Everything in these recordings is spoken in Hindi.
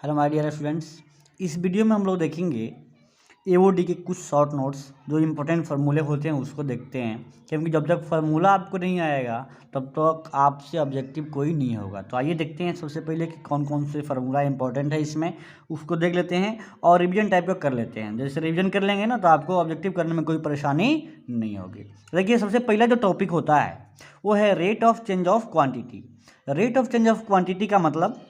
हेलो माय डियर स्टूडेंट्स, इस वीडियो में हम लोग देखेंगे एओडी के कुछ शॉर्ट नोट्स जो इम्पोर्टेंट फार्मूले होते हैं उसको देखते हैं, क्योंकि जब तक फार्मूला आपको नहीं आएगा तब तक आपसे ऑब्जेक्टिव कोई नहीं होगा। तो आइए देखते हैं सबसे पहले कि कौन कौन से फार्मूला इंपॉर्टेंट है इसमें, उसको देख लेते हैं और रिवीजन टाइप का कर लेते हैं। जैसे रिवीजन कर लेंगे ना तो आपको ऑब्जेक्टिव करने में कोई परेशानी नहीं होगी। देखिए, सबसे पहला जो टॉपिक होता है वो है rate of change of quantity. Rate of change of quantity का मतलब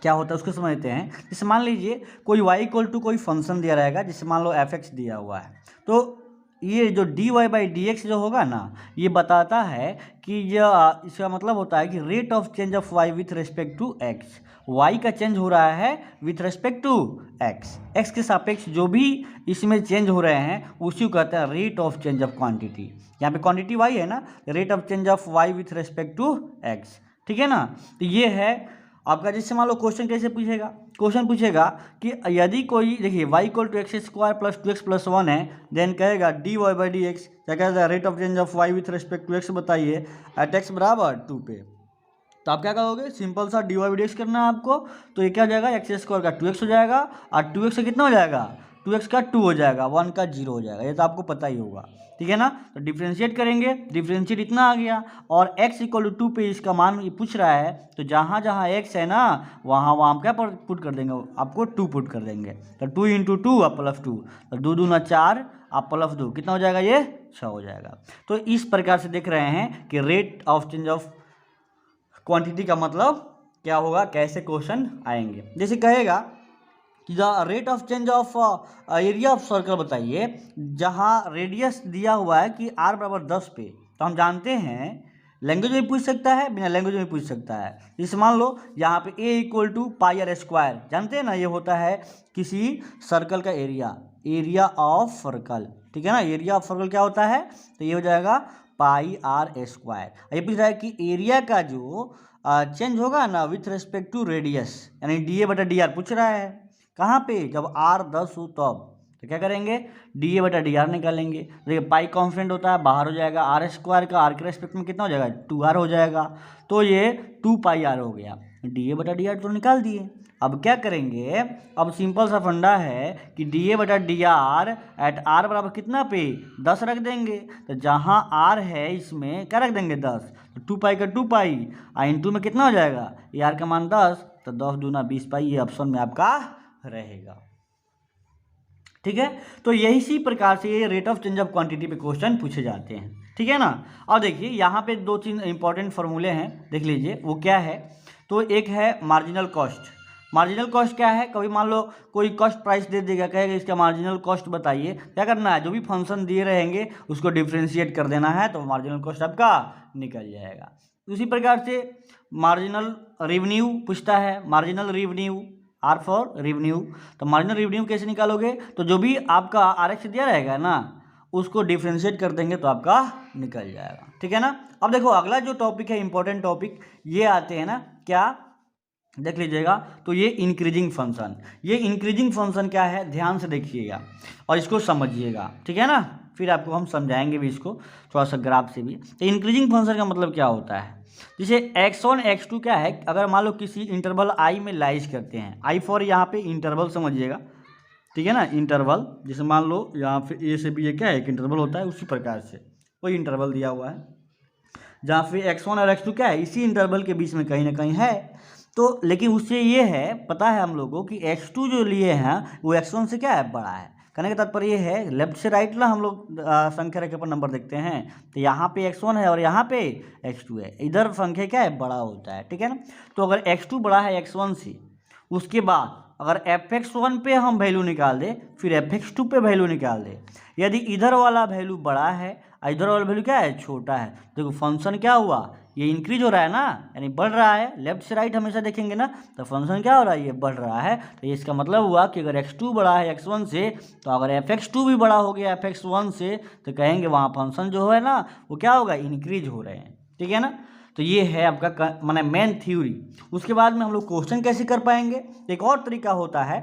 क्या होता है उसको समझते हैं। जैसे मान लीजिए कोई y इक्वल टू कोई फंक्शन दिया रहेगा, जैसे मान लो f(x) दिया हुआ है, तो ये जो dy/dx जो होगा ना, ये बताता है कि यह इसका मतलब होता है कि rate of change of y with respect to x। y का चेंज हो रहा है विथ रिस्पेक्ट टू x के सापेक्ष जो भी इसमें चेंज हो रहे हैं उसी को कहते हैं rate of change of quantity. यहाँ पे क्वांटिटी y है ना, rate of change of y with respect to x, ठीक है ना। तो ये है आपका। जैसे मान लो क्वेश्चन कैसे पूछेगा, क्वेश्चन पूछेगा कि यदि कोई, देखिए y equal to x square plus 2x plus 1 है, देन कहेगा dy/dx, क्या कहता है rate of change of y with respect to x बताइए एट x बराबर 2 पे। तो आप क्या करोगे, सिंपल सा dy/dx करना है आपको। तो ये क्या हो जाएगा, एक्स स्क्वायर का 2x हो जाएगा और 2x से कितना हो जाएगा, 2x का 2 हो जाएगा, 1 का 0 हो जाएगा। ये तो आपको पता ही होगा, ठीक है ना। तो डिफ्रेंशिएट करेंगे, डिफ्रेंशिएट इतना आ गया और x इक्वल टू 2 पे इसका मान ये पूछ रहा है, तो जहाँ जहाँ x है ना वहाँ वहाँ क्या पुट कर देंगे, आपको 2 पुट कर देंगे। तो 2 इंटू 2 और प्लस 2, तो 2 दूना 4 आप प्लस 2 कितना हो जाएगा, ये 6 हो जाएगा। तो इस प्रकार से देख रहे हैं कि rate of change of quantity का मतलब क्या होगा, कैसे क्वेश्चन आएंगे। जैसे कहेगा कि the rate of change of area of circle बताइए, जहाँ रेडियस दिया हुआ है कि r बराबर 10 पे। तो हम जानते हैं लैंग्वेज में पूछ सकता है, बिना लैंग्वेज में पूछ सकता है। जैसे मान लो यहाँ पे a equal to pi r square, जानते हैं ना, ये होता है किसी सर्कल का एरिया, एरिया ऑफ सर्कल, ठीक है ना। एरिया ऑफ सर्कल क्या होता है, तो ये हो जाएगा पाई आर स्क्वायर। ये पूछ रहा है कि एरिया का जो चेंज होगा ना विथ रिस्पेक्ट टू रेडियस, यानी dA/dr पूछ रहा है। कहाँ पे, जब r 10 हो तब। तो क्या करेंगे, dA/dr निकालेंगे। देखिए पाई कॉन्स्टेंट होता है, बाहर हो जाएगा, आर स्क्वायर का r के रेस्पेक्ट में कितना हो जाएगा, 2r हो जाएगा। तो ये 2πr हो गया, dA/dr तो निकाल दिए। अब क्या करेंगे, अब सिंपल सा फंडा है कि dA/dr एट r बराबर कितना पे 10 रख देंगे। तो जहाँ r है इसमें क्या रख देंगे 10, तो 2 पाई का 2 पाई इंटू में कितना हो जाएगा, ये r का मान 10, तो 10 दूना 20 पाई, ये ऑप्शन में आपका रहेगा, ठीक है। तो यही इसी प्रकार से ये rate of change of quantity पे क्वेश्चन पूछे जाते हैं, ठीक है ना। और देखिए यहाँ पे 2-3 इंपॉर्टेंट फार्मूले हैं, देख लीजिए वो क्या है। तो एक है मार्जिनल कॉस्ट। मार्जिनल कॉस्ट क्या है, कभी मान लो कोई कॉस्ट प्राइस दे देगा, कहेगा इसका मार्जिनल कॉस्ट बताइए। क्या करना है, जो भी फंक्शन दिए रहेंगे उसको डिफ्रेंशिएट कर देना है, तो मार्जिनल कॉस्ट आपका निकल जाएगा। उसी प्रकार से मार्जिनल रेवेन्यू पूछता है, marginal revenue, r for revenue. तो मार्जिनल रेवेन्यू कैसे निकालोगे, तो जो भी आपका RX दिया रहेगा ना उसको डिफ्रेंशिएट कर देंगे तो आपका निकल जाएगा, ठीक है ना। अब देखो अगला जो टॉपिक है, इंपॉर्टेंट टॉपिक, ये आते हैं ना, क्या देख लीजिएगा। तो ये इंक्रीजिंग फंक्शन, ये इंक्रीजिंग फंक्शन क्या है, ध्यान से देखिएगा और इसको समझिएगा, ठीक है ना। फिर आपको हम समझाएंगे भी इसको थोड़ा सा ग्राफ से भी। तो इंक्रीजिंग फंक्शन का मतलब क्या होता है, जैसे x1 x2 क्या है, अगर मान लो किसी इंटरवल i में लाइज करते हैं, i फॉर यहाँ पे इंटरवल समझिएगा, ठीक है ना। इंटरवल जैसे मान लो यहाँ पे a से b ये क्या है, एक इंटरवल होता है, उसी प्रकार से कोई इंटरवल दिया हुआ है जहाँ पे x1 और x2 क्या है, इसी इंटरवल के बीच में कहीं ना कहीं है। तो लेकिन उससे ये है, पता है हम लोगों को कि x2 जो लिए हैं वो x1 से क्या है, बड़ा है। कहने का तात्पर्य ये है, लेफ्ट से राइट ना हम लोग संख्या रेखा पर नंबर देखते हैं, तो यहाँ पे x1 है और यहाँ पे x2 है, इधर संख्या क्या है, बड़ा होता है, ठीक है ना। तो अगर x2 बड़ा है x1 से, उसके बाद अगर fx1 पे हम वैल्यू निकाल दें, फिर fx2 पे वैल्यू निकाल दें, यदि इधर वाला वैल्यू बड़ा है और इधर वाला वैल्यू क्या है, छोटा है, देखो फंक्शन क्या हुआ, ये इंक्रीज हो रहा है ना, यानी बढ़ रहा है। लेफ्ट से राइट हमेशा देखेंगे ना, तो फंक्शन क्या हो रहा है, ये बढ़ रहा है। तो इसका मतलब हुआ कि अगर x2 बड़ा है x1 से, तो अगर fx2 भी बड़ा हो गया fx1 से, तो कहेंगे वहाँ फंक्शन जो है ना वो क्या होगा, इंक्रीज हो रहे हैं, ठीक है ना। तो ये है आपका माने मेन थ्योरी। उसके बाद में हम लोग क्वेश्चन कैसे कर पाएंगे, एक और तरीका होता है,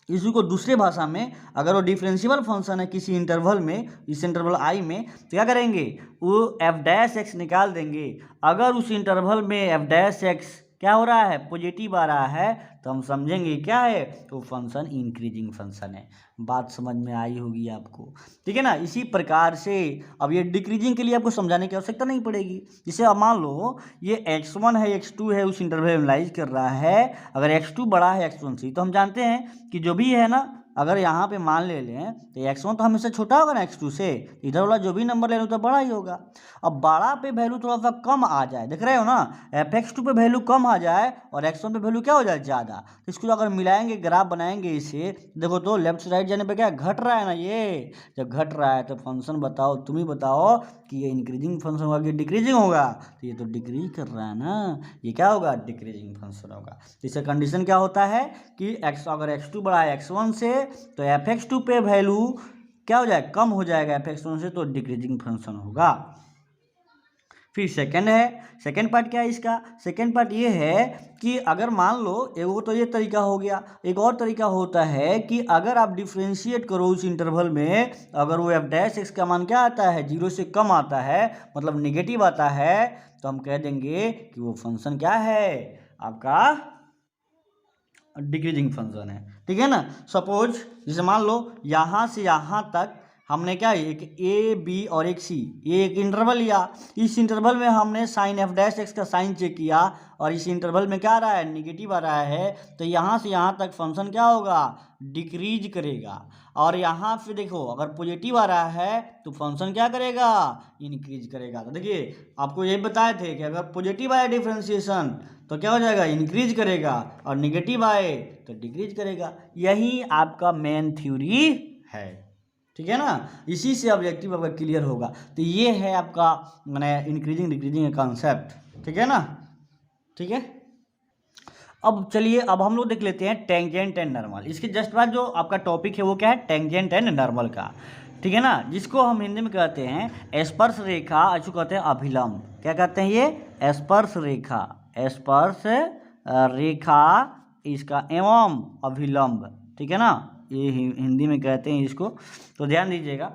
इसी को दूसरे भाषा में अगर वो डिफरेंशियल फंक्शन है किसी इंटरवल में, इस इंटरवल i में, तो क्या करेंगे, वो f' निकाल देंगे। अगर उस इंटरवल में f' क्या हो रहा है, पॉजिटिव आ रहा है, तो हम समझेंगे क्या है, तो फंक्शन इंक्रीजिंग फंक्शन है। बात समझ में आई होगी आपको, ठीक है ना। इसी प्रकार से अब ये डिक्रीजिंग के लिए आपको समझाने की आवश्यकता नहीं पड़ेगी। जैसे अब मान लो ये x1 है x2 है, उस इंटरवल एनालाइज कर रहा है, अगर x2 बड़ा है x1 से, तो हम जानते हैं कि जो भी है ना, अगर यहाँ पे मान ले लें तो x1 तो हमेशा छोटा होगा ना x2 से, इधर वाला जो भी नंबर ले लो तो बड़ा ही होगा। अब बड़ा पे वैल्यू थोड़ा सा कम आ जाए, देख रहे हो ना, fx2 पे वैल्यू कम आ जाए और x1 पे वैल्यू क्या हो जाए ज़्यादा, तो इसको अगर मिलाएंगे, ग्राफ बनाएंगे इसे, देखो तो लेफ्ट से राइट जाने पे क्या घट रहा है ना, ये जब घट रहा है तो फंक्शन बताओ, तुम ही बताओ कि ये इंक्रीजिंग फंक्शन होगा कि डिक्रीजिंग होगा, तो ये तो डिक्रीज कर रहा है ना, ये क्या होगा, डिक्रीजिंग फंक्शन होगा। तो इसका कंडीशन क्या होता है कि अगर x2 बड़ा है x1 से तो fx2 पे वैल्यू क्या हो जाए, कम हो जाएगा fx1 से, तो डिक्रीजिंग फंक्शन होगा। फिर सेकंड है, सेकंड पार्ट क्या है इसका, सेकंड पार्ट ये है कि अगर मान लो वो तो ये तरीका हो गया, एक और तरीका होता है कि अगर आप डिफ्रेंशिएट करो उस इंटरवल में, अगर वो एफ डैश एक्स का मान क्या आता है, 0 से कम आता है, मतलब निगेटिव आता है, तो हम कह देंगे कि वो फंक्शन क्या है, आपका डिक्रीजिंग फंक्शन है, ठीक है ना। सपोज जैसे मान लो यहाँ से यहाँ तक हमने क्या, एक ए बी और एक सी, ये एक इंटरवल लिया, इस इंटरवल में हमने साइन एफ डैश एक्स का साइन चेक किया और इस इंटरवल में क्या आ रहा है, निगेटिव आ रहा है, तो यहाँ से यहाँ तक फंक्शन क्या होगा, डिक्रीज करेगा। और यहाँ पे देखो अगर पॉजिटिव आ रहा है तो फंक्शन क्या करेगा, इंक्रीज करेगा। तो देखिए आपको ये बताए थे कि अगर पॉजिटिव आया डिफ्रेंशिएशन तो क्या हो जाएगा, इंक्रीज करेगा, और निगेटिव आए तो डिक्रीज करेगा। यही आपका मेन थ्योरी है, ठीक है ना। इसी से ऑब्जेक्टिव आपका क्लियर होगा। तो ये है आपका मैंने इंक्रीजिंग डिक्रीजिंग का कॉन्सेप्ट, ठीक है ना, ठीक है। अब चलिए अब हम लोग देख लेते हैं टेंजेंट एंड नॉर्मल। इसके जस्ट बाद जो आपका टॉपिक है वो क्या है, टेंजेंट एंड नॉर्मल का, ठीक है ना, जिसको हम हिंदी में कहते हैं स्पर्श रेखा, इसको कहते हैं अभिलंब। क्या कहते हैं ये, स्पर्श रेखा, स्पर्श रेखा इसका एवं अभिलंब, ठीक है ना, ये हिंदी में कहते हैं इसको। तो ध्यान दीजिएगा,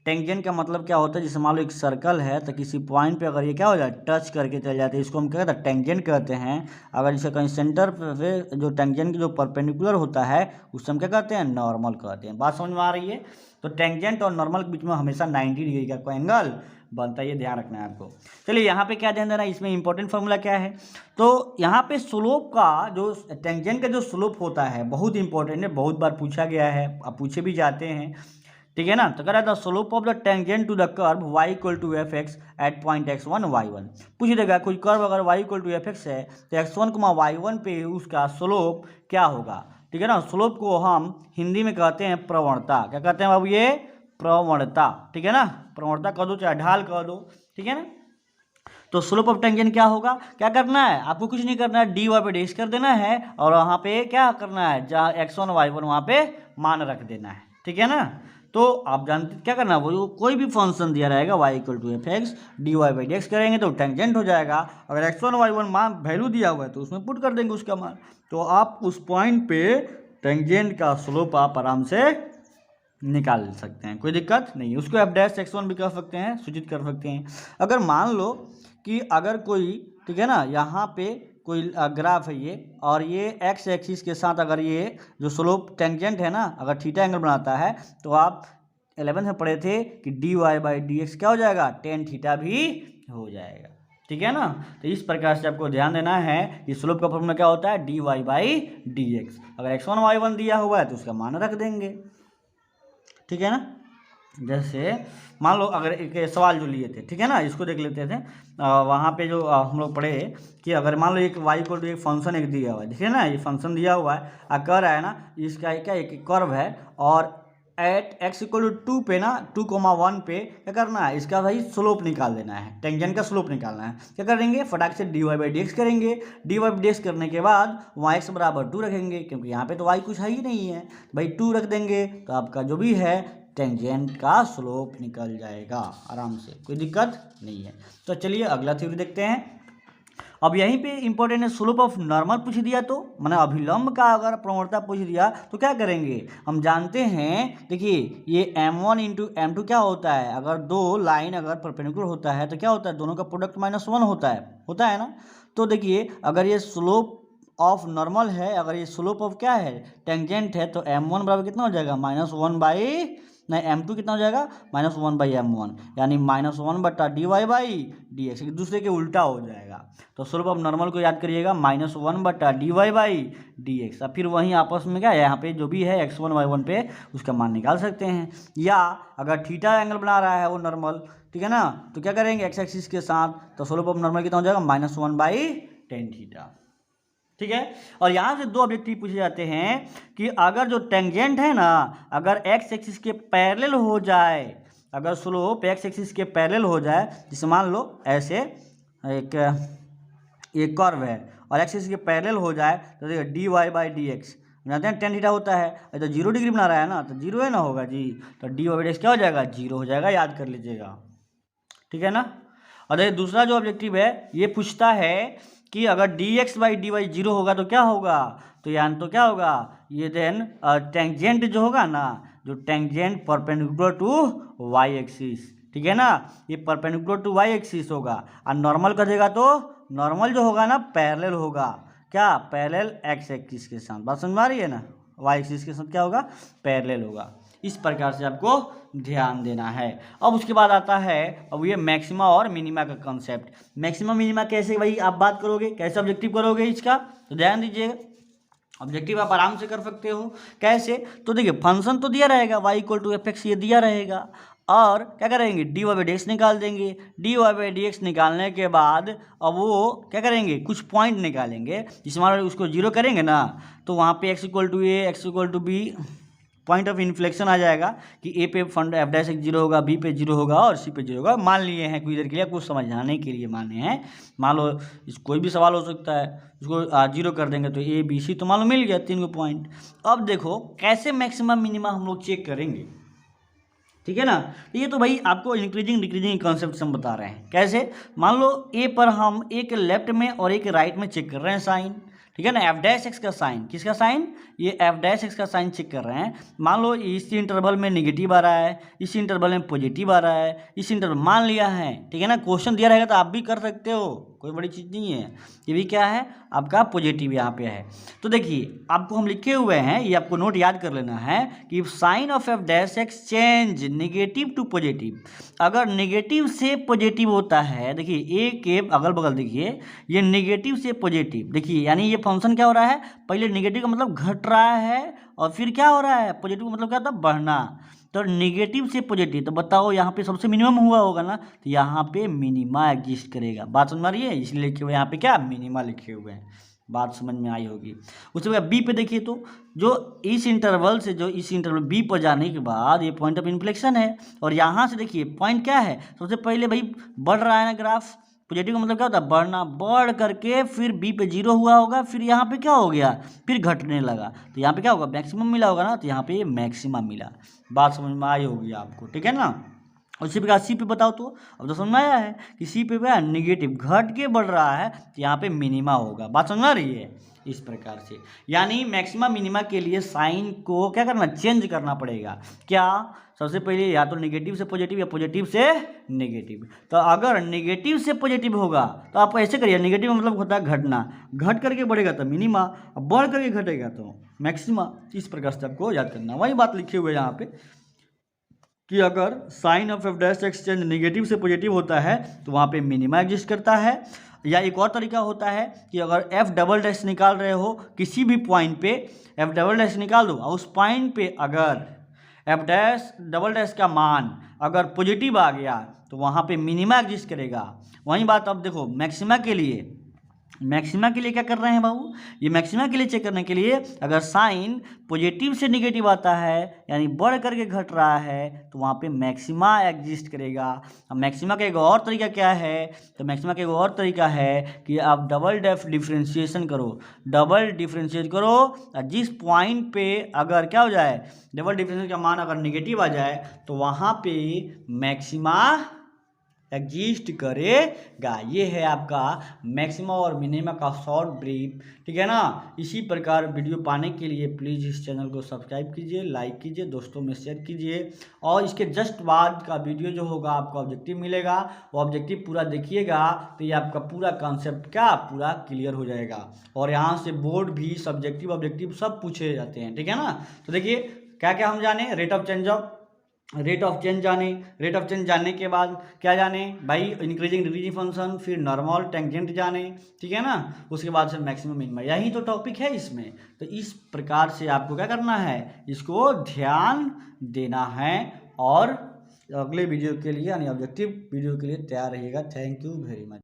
टेंजेंट का मतलब क्या होता है, जैसे मान लो एक सर्कल है तो किसी पॉइंट पे अगर ये क्या हो जाए, टच करके चल जाते हैं, इसको हम क्या कहते हैं, टेंजेंट कहते हैं। अगर इसे कहीं सेंटर पे जो टेंजेंट जो परपेंडिकुलर होता है उससे हम क्या कहते हैं, नॉर्मल कहते हैं। बात समझ में आ रही है। तो टेंजेंट और नॉर्मल के बीच में हमेशा 90 डिग्री का कोई एंगल बनता है, ये ध्यान रखना है आपको। चलिए यहाँ पे क्या ध्यान देना है, इसमें इंपॉर्टेंट फॉर्मूला क्या है, तो यहाँ पे स्लोप का जो टेंजेंट का जो स्लोप होता है बहुत इंपॉर्टेंट है, बहुत बार पूछा गया है, अब पूछे भी जाते हैं, ठीक है ना। तो कह रहा था slope of the tangent to the curve y equal to f x at point x1 y1। पूछ देगा कोई कर्व अगर y equal to f x है तो x1 y1 पे उसका स्लोप क्या होगा, ठीक है ना। स्लोप को हम हिंदी में कहते हैं प्रवणता। क्या कहते हैं बाबू, ये प्रवणता, ठीक है ना, प्रवणता कह दो चाहे ढाल कह दो, ठीक है ना। तो स्लोप ऑफ टेंजेंट क्या होगा, क्या करना है आपको, कुछ नहीं करना है, डी वाई पे डेश कर देना है और वहाँ पे क्या करना है, जहाँ x1 y1 वहाँ पे मान रख देना है, ठीक है ना। तो आप जानते क्या करना है, वो कोई भी फंक्शन दिया रहेगा y equal to f x d y by d x करेंगे तो टेंजेंट हो जाएगा। अगर x1 y1 मान वैल्यू दिया हुआ है तो उसमें पुट कर देंगे उसका मान, तो आप उस पॉइंट पे टेंजेंट का स्लोप आप आराम से निकाल सकते हैं, कोई दिक्कत नहीं है। उसको एफ डैश x1 भी कर सकते हैं, सूचित कर सकते हैं। अगर मान लो कि अगर कोई, ठीक है ना, यहाँ पे कोई ग्राफ है ये, और ये एक्स एक्सिस के साथ अगर ये जो स्लोप टेंजेंट है ना, अगर थीटा एंगल बनाता है तो आप 11th में पढ़े थे कि d y by d x क्या हो जाएगा, टेन थीटा भी हो जाएगा, ठीक है ना। तो इस प्रकार से आपको ध्यान देना है कि स्लोप का फॉर्मूला क्या होता है, d y by d x. अगर x1 y1 दिया हुआ है तो उसका मान रख देंगे, ठीक है ना। जैसे मान लो अगर एक सवाल जो लिए थे, ठीक है ना, इसको देख लेते थे। वहाँ पे जो हम लोग पढ़े कि अगर मान लो एक y इक्वल टू एक फंक्शन एक दिया हुआ है, देखिए ना, ये फंक्शन दिया हुआ है, कह रहा है ना, इसका क्या एक कर्व है और एट x इक्वल टू 2 पे ना 2,1 पे क्या करना है, इसका भाई स्लोप निकाल देना है, टेंजेंट का स्लोप निकालना है। क्या करेंगे, फटाक से d y by d x करेंगे, d y by d x करने के बाद वहाँ x बराबर 2 रखेंगे, क्योंकि यहाँ पे तो y कुछ है ही नहीं है भाई, 2 रख देंगे तो आपका जो भी है टेंजेंट का स्लोप निकल जाएगा आराम से, कोई दिक्कत नहीं है। तो चलिए अगला थ्योरी देखते हैं। अब यहीं पे इंपॉर्टेंट है, स्लोप ऑफ नॉर्मल पूछ दिया तो माने अभिलंब का अगर प्रवणता पूछ दिया तो क्या करेंगे, हम जानते हैं, देखिए ये m1 इंटू m2 क्या होता है, अगर दो लाइन अगर परपेंडिकुलर होता है तो क्या होता है, दोनों का प्रोडक्ट -1 होता है ना। तो देखिए अगर ये स्लोप ऑफ नॉर्मल है, अगर ये स्लोप ऑफ क्या है, टेंजेंट है, तो m1 बराबर कितना हो जाएगा, -1 बाई नहीं m2 कितना हो जाएगा, -1 बाई m1, यानी -1 बटा dy बाई dx, एक दूसरे के उल्टा हो जाएगा। तो स्लोप ऑफ नॉर्मल को याद करिएगा, -1 बटा dy बाई dx। अब फिर वहीं आपस में क्या है, यहाँ पे जो भी है x1 y1 पे उसका मान निकाल सकते हैं। या अगर थीटा एंगल बना रहा है वो नॉर्मल, ठीक है ना, तो क्या करेंगे एक्स एक्सिस के साथ, तो स्लोप ऑफ नॉर्मल कितना हो जाएगा, -1 बाई टेन थीटा। ठीक है, और यहाँ से दो ऑब्जेक्टिव पूछे जाते हैं कि अगर जो टेंजेंट है ना, अगर एक्स एक्सिस के पैरेलल हो जाए, अगर स्लोप एक्स एक्सिस के पैरेलल हो जाए, जैसे मान लो ऐसे एक कर्व है और एक्स एक्सिस के पैरेलल हो जाए, तो देखिए d y by d x जानते हैं 10 थीटा होता है, तो 0 डिग्री बना रहा है ना, तो 0 है ना होगा जी, तो d y by d x क्या हो जाएगा, 0 हो जाएगा, याद कर लीजिएगा। ठीक है ना। और देखिए दूसरा जो ऑब्जेक्टिव है ये पूछता है कि अगर dx बाई डी वाई 0 होगा तो क्या होगा, तो यानी तो क्या होगा, ये देन टेंजेंट जो होगा ना, जो tangent perpendicular to y axis, ठीक है ना, ये परपेंडिकुलर टू वाई एक्सिस होगा। और नॉर्मल करेगा तो नॉर्मल जो होगा ना पैरेलल होगा, क्या पैरेलल एक्स एक्सिस के साथ, बात समझ में आ रही है ना, वाई एक्सिस के साथ क्या होगा, पैरेलल होगा। इस प्रकार से आपको ध्यान देना है। अब उसके बाद आता है अब ये मैक्सिमा और मिनिमा का कॉन्सेप्ट। मैक्सिमा मिनिमा कैसे भाई आप बात करोगे, कैसे ऑब्जेक्टिव करोगे इसका, तो ध्यान दीजिएगा। ऑब्जेक्टिव आप आराम से कर सकते हो, कैसे, तो देखिए फंक्शन तो दिया रहेगा y equal to f x, ये दिया रहेगा, और क्या करेंगे d y by d x निकाल देंगे। D y by d x निकालने के बाद अब वो क्या करेंगे, कुछ पॉइंट निकालेंगे, जिस मान उसको जीरो करेंगे ना, तो वहाँ पे x equal to a, x equal to b point of inflection आ जाएगा कि ए पे फंड एफ डैश एक 0 होगा, बी पे 0 होगा और सी पे 0 होगा। मान लिए हैं कुछ देर के लिए, कुछ समझाने के लिए माने हैं, मान लो कोई भी सवाल हो सकता है, उसको 0 कर देंगे तो ए बी सी, तो मान लो मिल गया 3 पॉइंट। अब देखो कैसे मैक्सिमम मिनिमम हम लोग चेक करेंगे, ठीक है ना। ये तो भाई आपको इंक्रीजिंग डिक्रीजिंग कॉन्सेप्ट हम बता रहे हैं। कैसे, मान लो ए पर हम एक लेफ्ट में और एक राइट में चेक कर रहे हैं साइन, ठीक है ना, एफ डैश एक्स का साइन, किसका साइन, ये एफ डैश एक्स का साइन चेक कर रहे हैं। मान लो इस इंटरवल में निगेटिव आ रहा है, इस इंटरवल में पॉजिटिव आ रहा है, इस इंटरवल मान लिया है, ठीक है ना, क्वेश्चन दिया रहेगा तो आप भी कर सकते हो, कोई बड़ी चीज़ नहीं है। ये भी क्या है आपका पॉजिटिव यहाँ पे है। तो देखिए आपको हम लिखे हुए हैं, ये आपको नोट याद कर लेना है कि sign of f dash x change negative to positive, अगर नेगेटिव से पॉजिटिव होता है, देखिए ए के अगल बगल देखिए, ये नेगेटिव से पॉजिटिव, देखिए यानी ये फंक्शन क्या हो रहा है, पहले नेगेटिव का मतलब घट रहा है और फिर क्या हो रहा है, पॉजिटिव का मतलब क्या था, बढ़ना। तो नेगेटिव से पॉजिटिव, तो बताओ यहाँ पे सबसे मिनिमम हुआ होगा ना, तो यहाँ पे मिनिमा एग्जिस्ट करेगा। बात समझ में आ रही है, इसलिए लिखे हुए यहाँ पे क्या मिनिमा लिखे हुए हैं, बात समझ में आई होगी। उसके बाद बी पे देखिए, तो जो इस इंटरवल से जो इस इंटरवल बी पर जाने के बाद ये पॉइंट ऑफ इन्फ्लेक्शन है, और यहाँ से देखिए पॉइंट क्या है, सबसे पहले भाई बढ़ रहा है ना ग्राफ, पॉजिटिव का मतलब क्या होता है, बढ़ना, बढ़ करके फिर बी पे 0 हुआ होगा, फिर यहाँ पे क्या हो गया, फिर घटने लगा, तो यहाँ पे क्या होगा, मैक्सिमम मिला होगा ना, तो यहाँ पे मैक्सिमम मिला। बात समझ में आई होगी आपको, ठीक है ना। उसी प्रकार सी पे बताओ, तो अब तो समझ में आया है कि सी पे क्या निगेटिव घट के बढ़ रहा है, तो यहाँ पे मिनिमा होगा। बात समझ में आ रही है, इस प्रकार से, यानी मैक्सिमा मिनिमा के लिए साइन को क्या करना, चेंज करना पड़ेगा। क्या, सबसे पहले या तो नेगेटिव से पॉजिटिव या पॉजिटिव से नेगेटिव। तो अगर नेगेटिव से पॉजिटिव होगा तो आप ऐसे करिए, नेगेटिव मतलब होता है घटना, घट करके बढ़ेगा तो मिनिमा, बढ़ करके घटेगा तो मैक्सिमा। इस प्रकार से आपको याद करना, वही बात लिखी हुई है यहाँ पे कि अगर sign of f dash x change negative से पॉजिटिव होता है तो वहाँ पे मिनिमा एग्जिस्ट करता है। या एक और तरीका होता है कि अगर एफ डबल डैश निकाल रहे हो किसी भी पॉइंट पे, एफ डबल डैश निकाल दो और उस पॉइंट पे अगर एफ डैश डबल डैश का मान अगर पॉजिटिव आ गया तो वहाँ पे मिनिमा एग्जिस्ट करेगा। वही बात अब देखो मैक्सिमा के लिए, मैक्सिमा के लिए क्या कर रहे हैं बाबू, ये मैक्सिमा के लिए चेक करने के लिए अगर साइन पॉजिटिव से नेगेटिव आता है यानी बढ़ करके घट रहा है तो वहाँ पे मैक्सिमा एग्जिस्ट करेगा। अब मैक्सिमा का एक और तरीका क्या है, तो मैक्सिमा का एक और तरीका है कि आप डबल डिफ्रेंशिएशन करो, डबल डिफ्रेंशिएट करो, जिस पॉइंट पे अगर क्या हो जाए, डबल डिफ्रेंशिएशन का मान अगर नेगेटिव आ जाए तो वहाँ पे मैक्सिमा एग्जिस्ट करेगा। ये है आपका मैक्सिमा और मिनिमा का शॉर्ट ब्रीफ, ठीक है ना। इसी प्रकार वीडियो पाने के लिए प्लीज़ इस चैनल को सब्सक्राइब कीजिए, लाइक कीजिए, दोस्तों में शेयर कीजिए। और इसके जस्ट बाद का वीडियो जो होगा आपको ऑब्जेक्टिव मिलेगा, वो ऑब्जेक्टिव पूरा देखिएगा तो ये आपका पूरा कॉन्सेप्ट क्या पूरा क्लियर हो जाएगा। और यहाँ से बोर्ड भी सब्जेक्टिव ऑब्जेक्टिव सब पूछे जाते हैं, ठीक है ना। तो देखिए क्या क्या हम जाने, रेट ऑफ चेंज जाने, रेट ऑफ चेंज जानने के बाद क्या जाने भाई, इंक्रीजिंग डिक्रीजिंग फंक्शन, फिर नॉर्मल टेंजेंट जाने, ठीक है ना। उसके बाद से मैक्सिमम मिनिमम, यही तो टॉपिक है इसमें। तो इस प्रकार से आपको क्या करना है, इसको ध्यान देना है और अगले वीडियो के लिए यानी ऑब्जेक्टिव वीडियो के लिए तैयार रहिएगा। Thank you very much.